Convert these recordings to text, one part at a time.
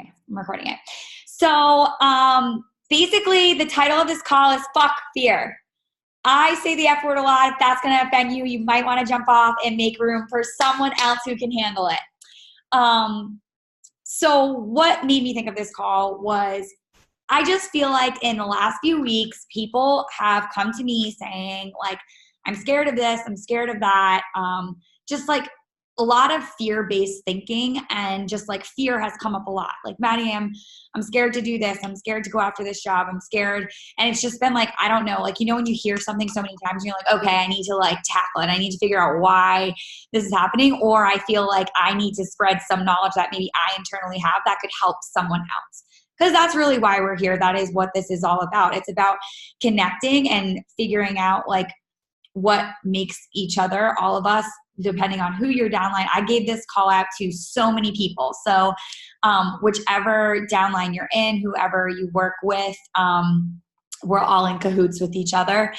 Okay, I'm recording it. So basically the title of this call is Fuck Fear. I say the F word a lot. If that's going to offend you, you might want to jump off and make room for someone else who can handle it. So what made me think of this call was I just feel like in the last few weeks, people have come to me saying like, I'm scared of this, I'm scared of that. Just like a lot of fear-based thinking, and just like fear has come up a lot. Like, Maddie, I'm scared to do this. I'm scared to go after this job. I'm scared. And it's just been like, I don't know, like, you know, when you hear something so many times, you're like, okay, I need to like tackle it. I need to figure out why this is happening. Or I feel like I need to spread some knowledge that maybe I internally have that could help someone else. Because that's really why we're here. That is what this is all about. It's about connecting and figuring out like what makes each other, all of us, depending on who your downline. I gave this call out to so many people. So whichever downline you're in, whoever you work with, we're all in cahoots with each other.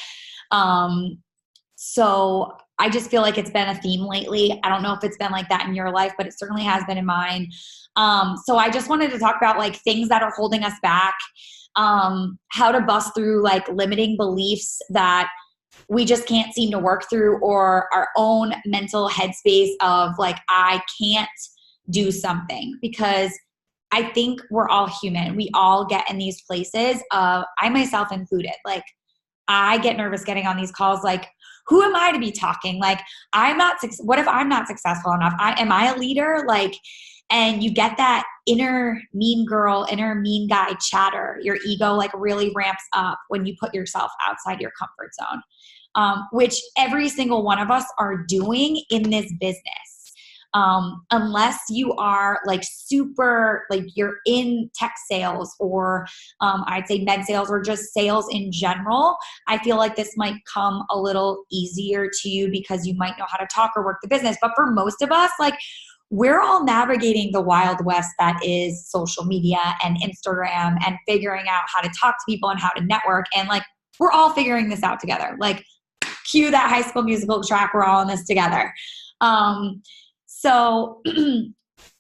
So I just feel like it's been a theme lately. I don't know if it's been like that in your life, but it certainly has been in mine. So I just wanted to talk about like things that are holding us back, how to bust through like limiting beliefs that we just can't seem to work through, or our own mental headspace of like, I can't do something, because I think we're all human. We all get in these places of, I myself included, like I get nervous getting on these calls. Like, who am I to be talking? Like, what if I'm not successful enough? Am I a leader? Like, and you get that inner mean girl, inner mean guy chatter. Your ego like really ramps up when you put yourself outside your comfort zone, which every single one of us are doing in this business. Unless you are like super, like you're in tech sales or I'd say med sales or just sales in general, I feel like this might come a little easier to you because you might know how to talk or work the business. But for most of us, like, we're all navigating the Wild West that is social media and Instagram, and figuring out how to talk to people and how to network. And like, we're all figuring this out together. Like, cue that High School Musical track. We're all in this together. So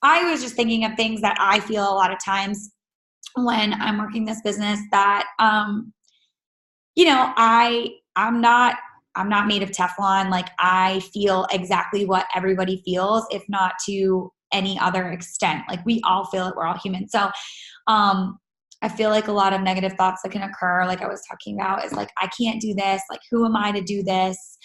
I was just thinking of things that I feel a lot of times when I'm working this business that, you know, I'm not made of Teflon. Like, I feel exactly what everybody feels, if not to any other extent. Like, we all feel it. We're all human. So, I feel like a lot of negative thoughts that can occur, like I was talking about, is like, I can't do this. Like, who am I to do this?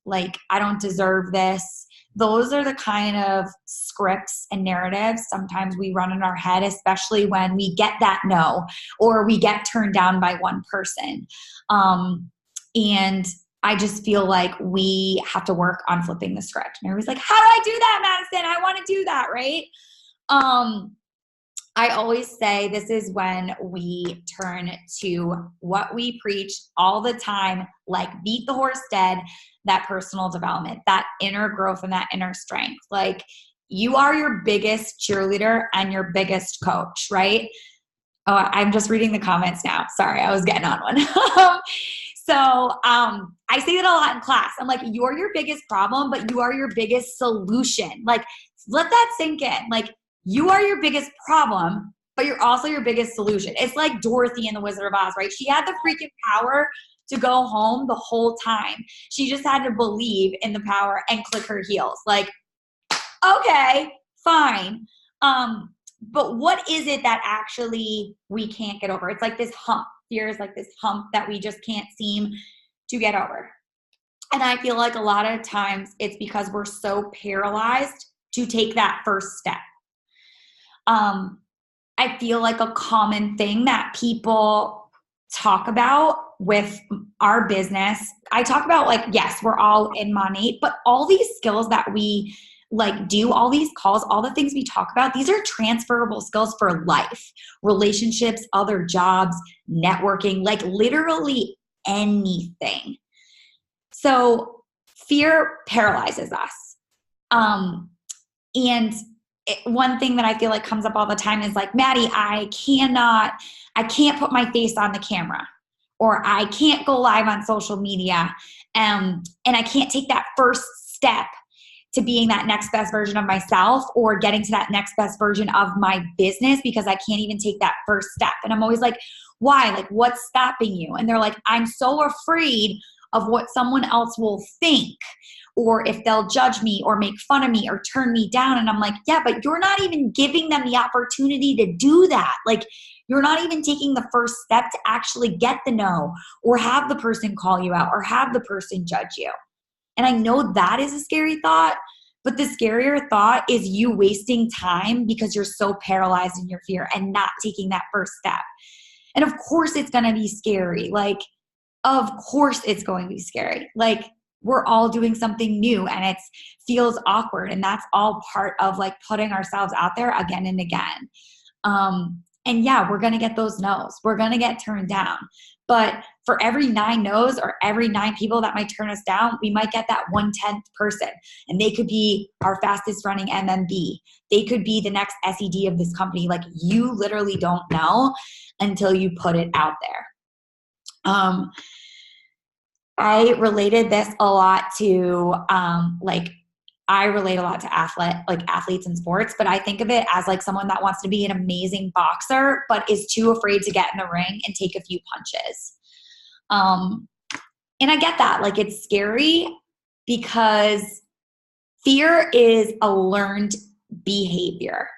Like, I don't deserve this. Those are the kind of scripts and narratives sometimes we run in our head, especially when we get that no, or we get turned down by one person. And I just feel like we have to work on flipping the script. And everybody's like, how do I do that, Madison? I want to do that, right? I always say this is when we turn to what we preach all the time, like beat the horse dead, that personal development, that inner growth and that inner strength. Like, you are your biggest cheerleader and your biggest coach, right? Oh, I'm just reading the comments now. Sorry, I was getting on one. So I say that a lot in class. I'm like, you're your biggest problem, but you are your biggest solution. Like, let that sink in. Like, you are your biggest problem, but you're also your biggest solution. It's like Dorothy in The Wizard of Oz, right? She had the freaking power to go home the whole time. She just had to believe in the power and click her heels. Like, okay, fine. But what is it that actually we can't get over? It's like this hump. Fear is like this hump that we just can't seem to get over. And I feel like a lot of times it's because we're so paralyzed to take that first step. I feel like a common thing that people talk about with our business, I talk about like, yes, we're all in Monat, but all these skills that we like do, all these calls, all the things we talk about, these are transferable skills for life, relationships, other jobs, networking, like literally anything. So fear paralyzes us. And one thing that I feel like comes up all the time is like, Maddie, I can't put my face on the camera, or I can't go live on social media. And I can't take that first step. to being that next best version of myself or getting to that next best version of my business because I can't even take that first step. And I'm always like, why? Like, what's stopping you? And they're like, I'm so afraid of what someone else will think, or if they'll judge me or make fun of me or turn me down. And I'm like, yeah, but you're not even giving them the opportunity to do that. Like, you're not even taking the first step to actually get the no, or have the person call you out, or have the person judge you. And I know that is a scary thought, but the scarier thought is you wasting time because you're so paralyzed in your fear and not taking that first step. And of course it's going to be scary. Like, of course it's going to be scary. Like, we're all doing something new and it feels awkward. And that's all part of like putting ourselves out there again and again. And yeah, we're going to get those no's. We're going to get turned down. But for every 9 no's or every 9 people that might turn us down, we might get that 1/10 person. And they could be our fastest running MMB. They could be the next SED of this company. Like, you literally don't know until you put it out there. I related this a lot to I relate a lot to athletes in sports, but I think of it as like someone that wants to be an amazing boxer, but is too afraid to get in the ring and take a few punches. And I get that. Like, it's scary because fear is a learned behavior.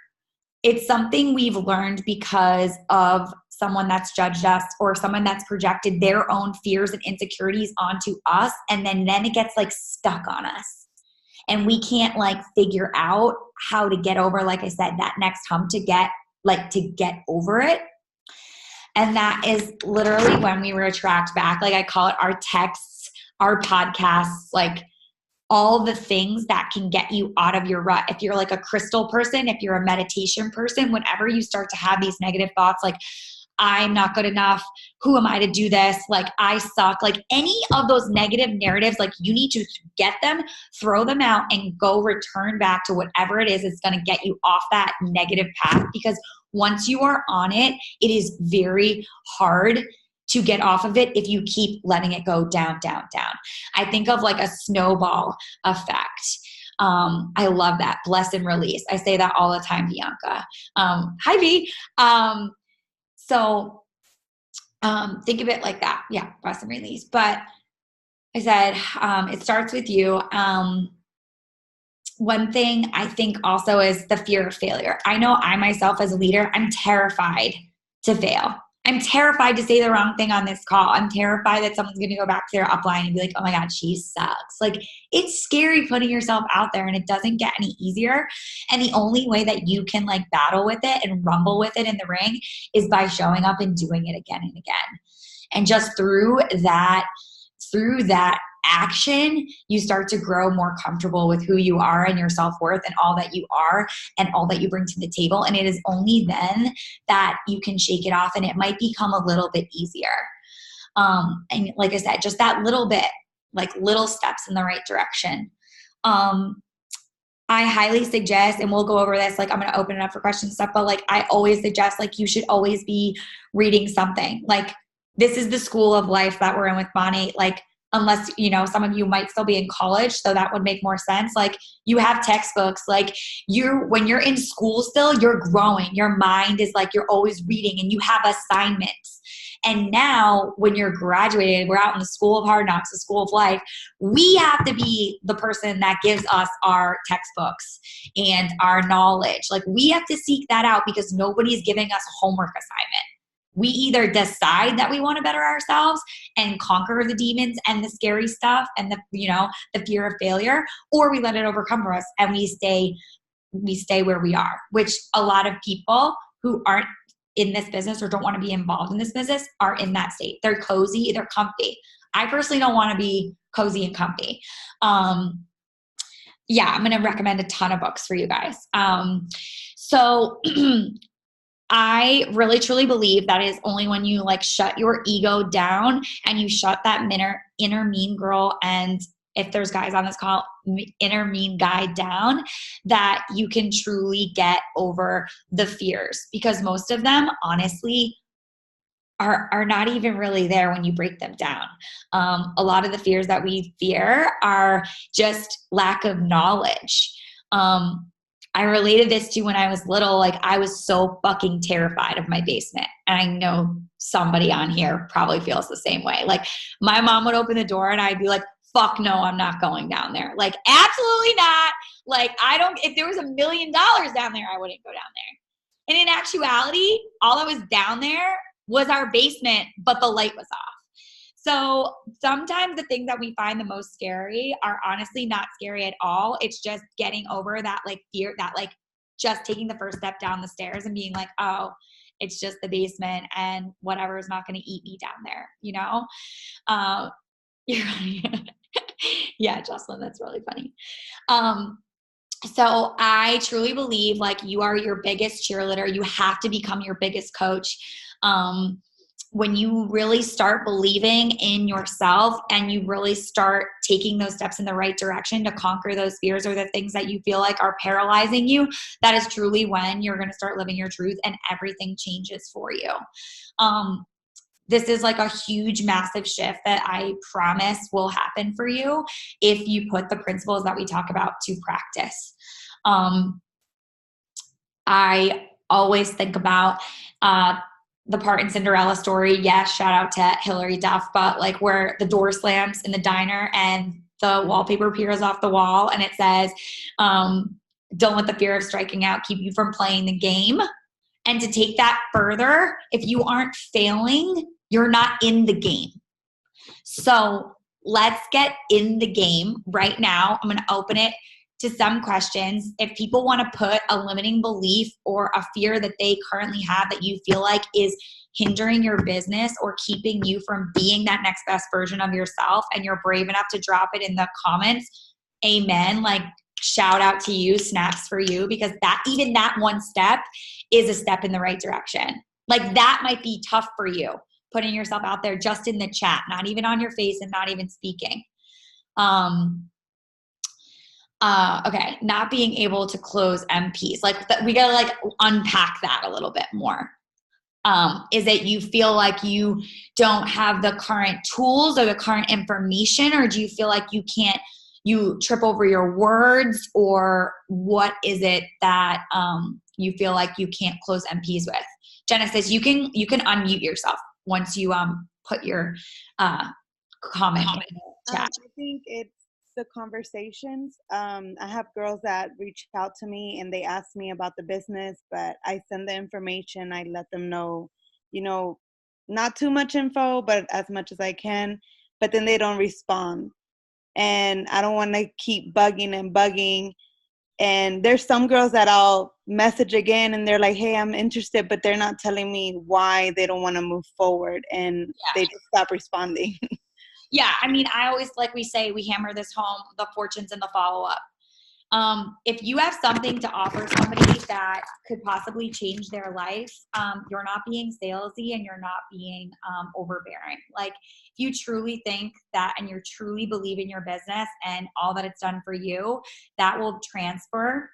It's something we've learned because of someone that's judged us or someone that's projected their own fears and insecurities onto us. And then it gets like stuck on us. And we can't like figure out how to get over, like I said, that next hump to get over it. And that is literally when we retract back. Like, I call it our texts, our podcasts, like all the things that can get you out of your rut. If you're like a crystal person, if you're a meditation person, whenever you start to have these negative thoughts, like, I'm not good enough, who am I to do this, like, I suck, like any of those negative narratives, like, you need to get them, throw them out, and go return back to whatever it is that's going to get you off that negative path. Because once you are on it, it is very hard to get off of it if you keep letting it go down, down, down. I think of like a snowball effect. I love that. Bless and release. I say that all the time, Bianca. Hi, V. So think of it like that. Yeah, bless and release. But I said it starts with you. One thing I think also is the fear of failure. I know I myself as a leader, I'm terrified to fail. I'm terrified to say the wrong thing on this call. I'm terrified that someone's going to go back to their upline and be like, oh my God, she sucks. Like, it's scary putting yourself out there, and it doesn't get any easier. And the only way that you can like battle with it and rumble with it in the ring is by showing up and doing it again and again. And just through that action, you start to grow more comfortable with who you are and your self-worth and all that you are and all that you bring to the table. And it is only then that you can shake it off, and it might become a little bit easier. And like I said, just that little bit, like little steps in the right direction. I highly suggest, and we'll go over this, like I'm going to open it up for questions and stuff, but like I always suggest, like, you should always be reading something. Like, this is the school of life that we're in with Bonnie. Like, unless, you know, some of you might still be in college, so that would make more sense. Like, you have textbooks, like when you're in school still, you're growing. Your mind is like, you're always reading, and you have assignments. And now when you're graduated, we're out in the school of hard knocks, the school of life. We have to be the person that gives us our textbooks and our knowledge. Like, we have to seek that out because nobody's giving us a homework assignment. We either decide that we want to better ourselves and conquer the demons and the scary stuff and the fear of failure, or we let it overcome us and we stay where we are, which a lot of people who aren't in this business or don't want to be involved in this business are in that state. They're cozy, they're comfy. I personally don't want to be cozy and comfy. Yeah, I'm going to recommend a ton of books for you guys. So I really truly believe that is only when you like shut your ego down and you shut that inner mean girl, and if there's guys on this call, inner mean guy down, that you can truly get over the fears, because most of them honestly are not even really there when you break them down. A lot of the fears that we fear are just lack of knowledge. I related this to when I was little. Like, I was so fucking terrified of my basement. And I know somebody on here probably feels the same way. Like, my mom would open the door and I'd be like, fuck no, I'm not going down there. Like, absolutely not. Like, if there was $1 million down there, I wouldn't go down there. And in actuality, all that was down there was our basement, but the light was off. So sometimes the things that we find the most scary are honestly not scary at all. It's just getting over that like fear, that like just taking the first step down the stairs and being like, oh, it's just the basement and whatever is not going to eat me down there, you know? You're right. Yeah, Jocelyn, that's really funny. So I truly believe like you are your biggest cheerleader. You have to become your biggest coach. When you really start believing in yourself and you really start taking those steps in the right direction to conquer those fears or the things that you feel like are paralyzing you, that is truly when you're going to start living your truth and everything changes for you. This is like a huge, massive shift that I promise will happen for you if you put the principles that we talk about to practice. I always think about the part in Cinderella story. Yes, shout out to Hilary Duff, but like where the door slams in the diner and the wallpaper peels off the wall and it says, don't let the fear of striking out keep you from playing the game. And to take that further, if you aren't failing, you're not in the game. So let's get in the game right now. I'm going to open it to some questions. If people want to put a limiting belief or a fear that they currently have that you feel like is hindering your business or keeping you from being that next best version of yourself, and you're brave enough to drop it in the comments, amen. Like, shout out to you, snaps for you, because even that one step is a step in the right direction. Like, that might be tough for you, putting yourself out there just in the chat, not even on your face and not even speaking. Okay, not being able to close MPs. Like, we gotta like unpack that a little bit more. Is it you feel like you don't have the current tools or the current information, or do you feel like you trip over your words, or what is it that you feel like you can't close MPs with? Jenna says you can unmute yourself once you put your comment in the chat. I think it's the conversations. I have girls that reach out to me and they ask me about the business, but I send the information. I let them know, not too much info, but as much as I can, but then they don't respond. And I don't want to keep bugging. And there's some girls that I'll message again and they're like, hey, I'm interested, but they're not telling me why they don't want to move forward, and they just stop responding. Yeah, I mean, I always, like we say, we hammer this home, the fortunes and the follow-up. If you have something to offer somebody that could possibly change their life, you're not being salesy and you're not being overbearing. Like, if you truly think that and you truly believe in your business and all that it's done for you, that will transfer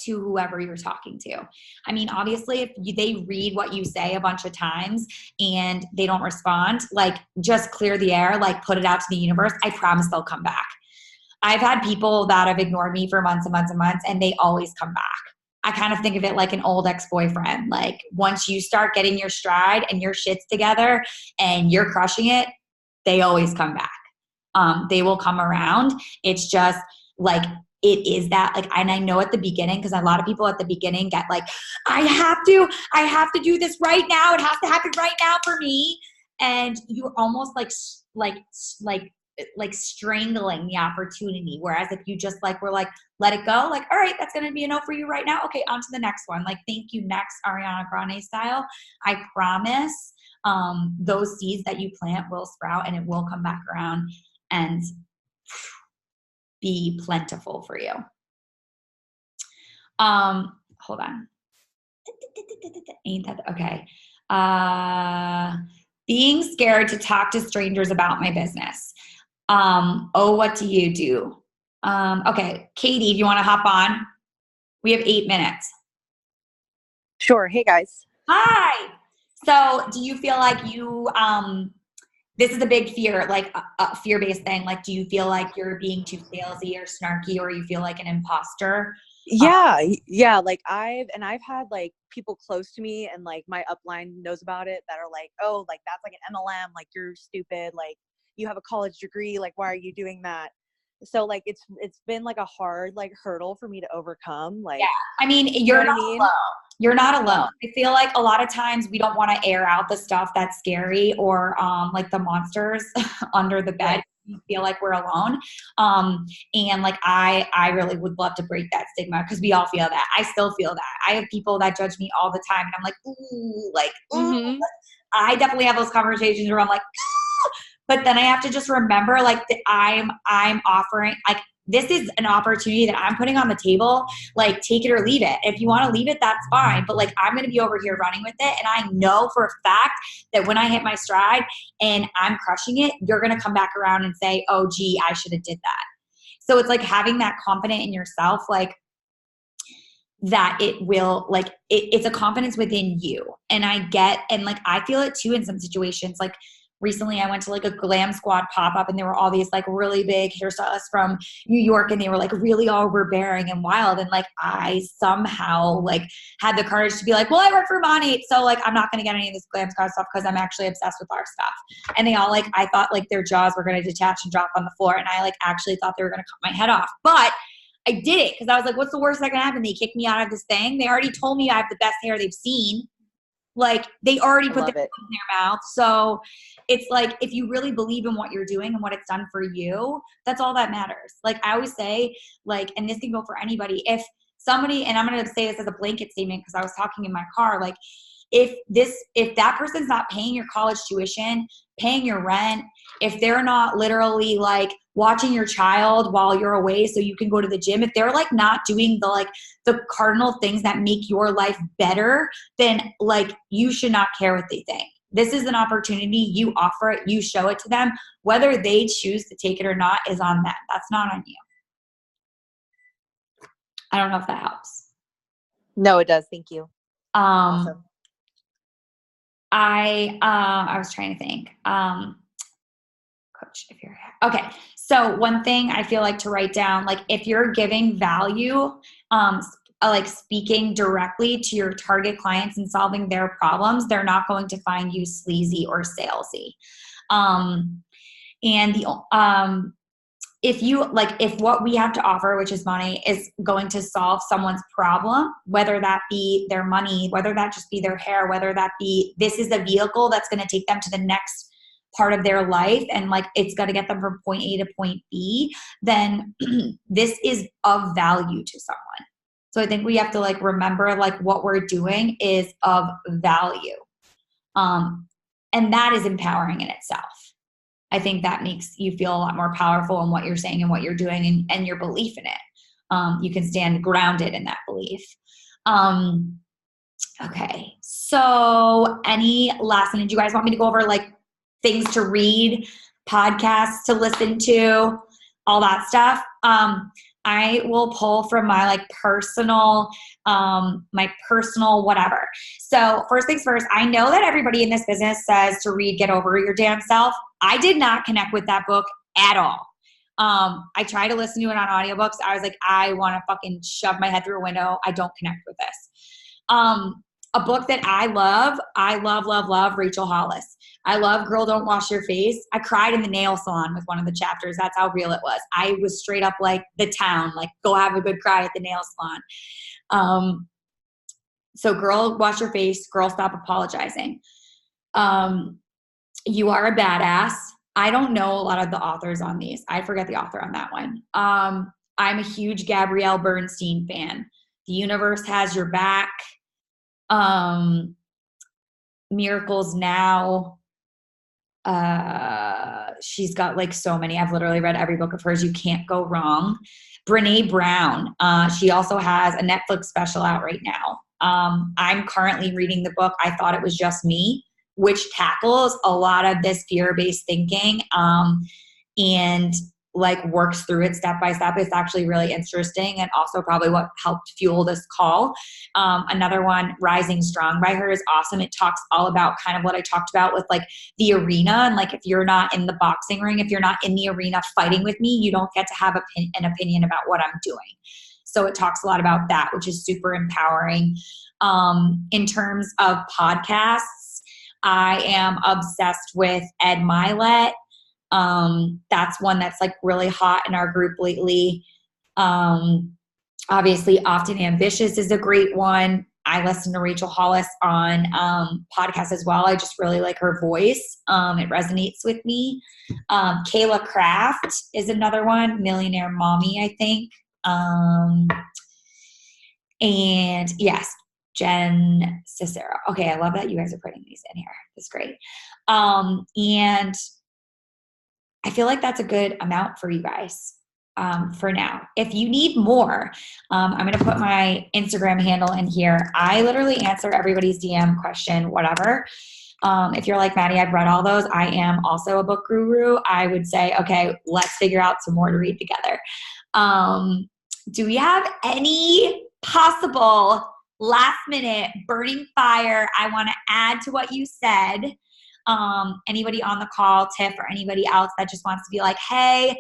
to whoever you're talking to. I mean, obviously, if they read what you say a bunch of times and they don't respond, like, just clear the air, like, put it out to the universe. I promise they'll come back. I've had people that have ignored me for months and months and months, and they always come back. I kind of think of it like an old ex-boyfriend. Like, once you start getting your stride and your shit's together and you're crushing it, they always come back. They will come around. It's just like, it is that, like, and I know at the beginning, because a lot of people at the beginning get like, I have to do this right now. It has to happen right now for me. And you're almost like strangling the opportunity. Whereas if you just like, were like, let it go, like, all right, that's going to be a no for you right now. Okay, on to the next one. Like, thank you, next, Ariana Grande style. I promise those seeds that you plant will sprout and it will come back around and be plentiful for you. Hold on. Ain't that okay? Being scared to talk to strangers about my business. What do you do? Okay, Katie, do you want to hop on? We have 8 minutes. Sure. Hey, guys. Hi. So do you feel like you, this is a big fear, like a fear-based thing. Like, do you feel like you're being too salesy or snarky, or you feel like an imposter? Yeah, like I've had like people close to me and like my upline knows about it that are like, oh, like that's like an MLM, like you're stupid, like you have a college degree, like why are you doing that? So like it's been like a hard like hurdle for me to overcome. Yeah. Like, I mean, you know you're what I not mean? alone. You're not alone. I feel like a lot of times we don't want to air out the stuff that's scary, or like the monsters under the bed. Right. We feel like we're alone. And like I really would love to break that stigma, because we all feel that. I still feel that. I have people that judge me all the time, and I'm like, ooh, like, ooh. Mm-hmm. I definitely have those conversations where I'm like, but then I have to just remember, like, that I'm offering, like, this is an opportunity that I'm putting on the table. Like, take it or leave it. If you want to leave it, that's fine. But like, I'm going to be over here running with it. And I know for a fact that when I hit my stride and I'm crushing it, you're going to come back around and say, oh, gee, I should have did that. So it's like having that confidence in yourself, like, that it will, like, it's a confidence within you. And like, I feel it too in some situations. Like, recently I went to like a Glam Squad pop-up, and there were all these like really big hairstylists from New York, and they were like really overbearing and wild. And like, I somehow like had the courage to be like, well, I work for Monat, so like, I'm not going to get any of this Glam Squad stuff because I'm actually obsessed with our stuff. And they all, like, I thought like their jaws were going to detach and drop on the floor. And I like actually thought they were going to cut my head off. But I did it because I was like, what's the worst that can happen? They kicked me out of this thing. They already told me I have the best hair they've seen. Like, they already put their foot in their mouth. So it's like, if you really believe in what you're doing and what it's done for you, that's all that matters. Like, I always say, like, and this can go for anybody, if somebody, and I'm going to say this as a blanket statement because I was talking in my car, like, if that person's not paying your college tuition, paying your rent, if they're not literally like watching your child while you're away so you can go to the gym, if they're like not doing the cardinal things that make your life better, then like, you should not care what they think. This is an opportunity. You offer it, you show it to them. Whether they choose to take it or not is on them. That's not on you. I don't know if that helps. No, it does. Thank you. Awesome. I was trying to think. Coach, if you're okay. So one thing I feel like to write down, like, if you're giving value, like speaking directly to your target clients and solving their problems, they're not going to find you sleazy or salesy. If what we have to offer, which is money, is going to solve someone's problem, whether that be their money, whether that just be their hair, whether that be, this is the vehicle that's going to take them to the next part of their life, and like, it's going to get them from point A to point B, then this is of value to someone. So I think we have to like remember, like, what we're doing is of value. And that is empowering in itself. I think that makes you feel a lot more powerful in what you're saying and what you're doing, and your belief in it. You can stand grounded in that belief. Okay. So any last thing, did you guys want me to go over like things to read, podcasts to listen to, all that stuff? I will pull from my like personal whatever. So first things first, I know that everybody in this business says to read Get Over Your Damn Self. I did not connect with that book at all. I tried to listen to it on audiobooks. I was like, I want to fucking shove my head through a window. I don't connect with this. A book that I love, Rachel Hollis. I love Girl Don't Wash Your Face. I cried in the nail salon with one of the chapters. That's how real it was. I was straight up like the town, like, go have a good cry at the nail salon. So Girl Wash Your Face, Girl Stop Apologizing. You Are a Badass. I don't know a lot of the authors on these. I forget the author on that one. I'm a huge Gabrielle Bernstein fan. The Universe Has Your Back. Miracles Now. She's got like so many. I've literally read every book of hers. You can't go wrong. Brene Brown. She also has a Netflix special out right now. I'm currently reading the book I Thought It Was Just Me, which tackles a lot of this fear-based thinking. And like works through it step by step. It's actually really interesting, and also probably what helped fuel this call. Another one, Rising Strong by her, is awesome. It talks all about kind of what I talked about with like the arena, and like if you're not in the boxing ring, if you're not in the arena fighting with me, you don't get to have an opinion about what I'm doing. So it talks a lot about that, which is super empowering. In terms of podcasts, I am obsessed with Ed Milet. That's one that's like really hot in our group lately. Obviously Often Ambitious is a great one. I listen to Rachel Hollis on podcasts as well. I just really like her voice. It resonates with me. Kayla Kraft is another one. Millionaire Mommy, I think. And yes, Jen Cicero. Okay, I love that you guys are putting these in here. That's great. And I feel like that's a good amount for you guys for now. If you need more, I'm going to put my Instagram handle in here. I literally answer everybody's DM question, whatever. If you're like, Maddie, I've read all those. I am also a book guru. I would say, okay, let's figure out some more to read together. Do we have any possible last minute burning fire I want to add to what you said? Anybody on the call, Tiff, or anybody else that just wants to be like, hey,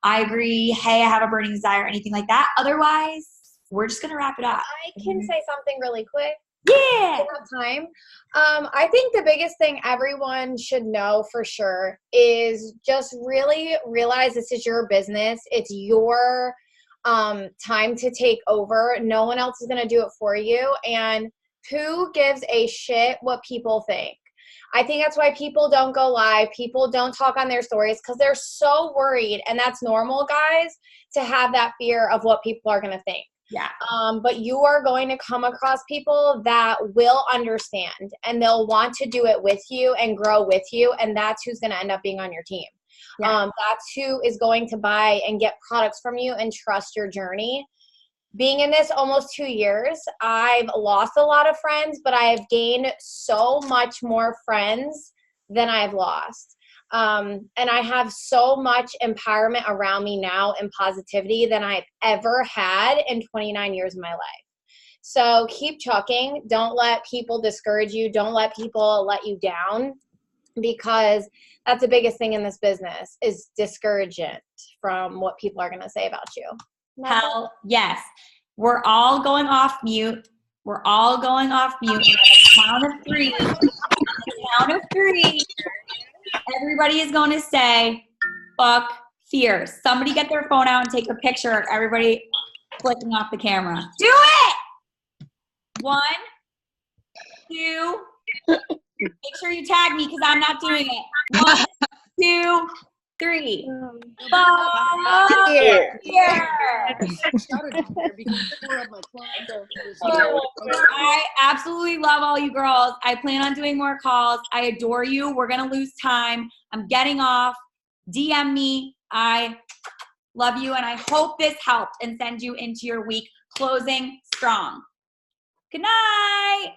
I agree. Hey, I have a burning desire, anything like that. Otherwise, we're just going to wrap it up. I can say something really quick. Yeah. Time. I think the biggest thing everyone should know for sure is just really realize this is your business. It's your time to take over. No one else is going to do it for you. And who gives a shit what people think? I think that's why people don't go live. People don't talk on their stories because they're so worried. And that's normal, guys, to have that fear of what people are going to think. Yeah. But you are going to come across people that will understand and they'll want to do it with you and grow with you. And that's who's going to end up being on your team. Yeah. That's who is going to buy and get products from you and trust your journey. Being in this almost 2 years, I've lost a lot of friends, but I have gained so much more friends than I've lost. And I have so much empowerment around me now and positivity than I've ever had in 29 years of my life. So keep chucking. Don't let people discourage you. Don't let people let you down, because that's the biggest thing in this business is discouragement from what people are going to say about you. Hell yes. We're all going off mute. We're all going off mute. On the count of three. On the count of three. Everybody is going to say, fuck fear. Somebody get their phone out and take a picture of everybody clicking off the camera. Do it! 1, 2. Make sure you tag me because I'm not doing it. 1, 2, 3. I absolutely love all you girls. I plan on doing more calls. I adore you. We're going to lose time. I'm getting off. DM me. I love you. And I hope this helped and send you into your week closing strong. Good night.